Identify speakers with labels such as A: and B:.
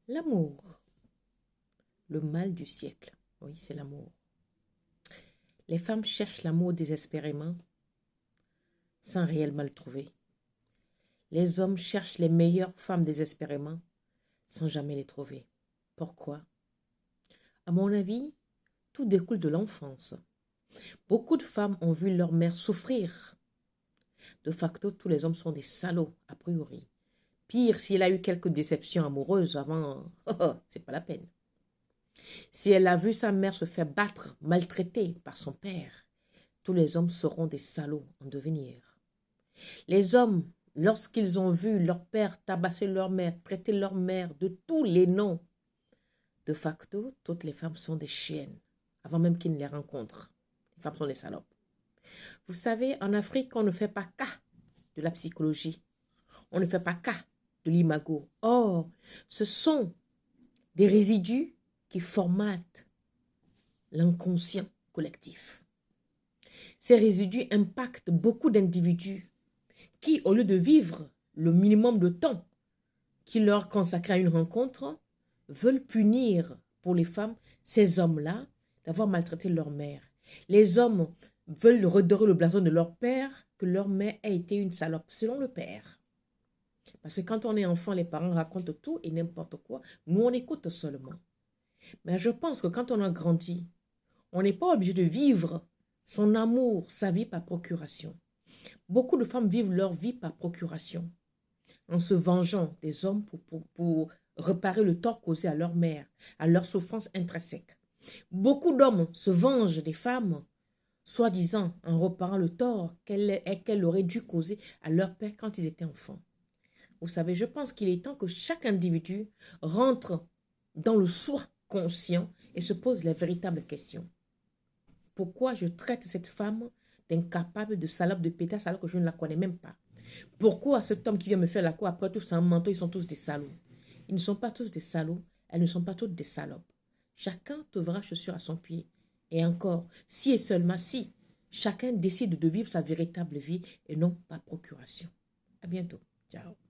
A: L'amour, le mal du siècle. Oui, c'est l'amour. Les femmes cherchent l'amour désespérément, sans réellement le trouver. Les hommes cherchent les meilleures femmes désespérément, sans jamais les trouver. Pourquoi? À mon avis, tout découle de l'enfance. Beaucoup de femmes ont vu leur mère souffrir. De facto, tous les hommes sont des salauds, a priori. Pire, si elle a eu quelques déceptions amoureuses avant, c'est pas la peine. Si elle a vu sa mère se faire battre, maltraiter par son père, tous les hommes seront des salauds en devenir. Les hommes, lorsqu'ils ont vu leur père tabasser leur mère, traiter leur mère de tous les noms, de facto, toutes les femmes sont des chiennes, avant même qu'ils ne les rencontrent. Les femmes sont des salopes. Vous savez, en Afrique, on ne fait pas cas de la psychologie. On ne fait pas cas de l'imago. Or, ce sont des résidus qui formatent l'inconscient collectif. Ces résidus impactent beaucoup d'individus qui, au lieu de vivre le minimum de temps qui leur consacre à une rencontre, veulent punir pour les femmes ces hommes-là d'avoir maltraité leur mère. Les hommes veulent redorer le blason de leur père, que leur mère ait été une salope, selon le père. Parce que quand on est enfant, les parents racontent tout et n'importe quoi. Nous, on écoute seulement. Mais je pense que quand on a grandi, on n'est pas obligé de vivre son amour, sa vie par procuration. Beaucoup de femmes vivent leur vie par procuration, en se vengeant des hommes pour réparer le tort causé à leur mère, à leur souffrance intrinsèque. Beaucoup d'hommes se vengent des femmes, soi-disant en reparant le tort qu'elle aurait dû causer à leur père quand ils étaient enfants. Vous savez, je pense qu'il est temps que chaque individu rentre dans le soi conscient et se pose les véritables questions. Pourquoi je traite cette femme d'incapable, de salope, de pétasse alors que je ne la connais même pas? Pourquoi cet homme qui vient me faire la cour après tout c'est un manteau, ils sont tous des salauds? Ils ne sont pas tous des salauds, elles ne sont pas toutes des salopes. Chacun trouvera chaussure à son pied. Et encore, si et seulement si, chacun décide de vivre sa véritable vie et non par procuration. À bientôt. Ciao.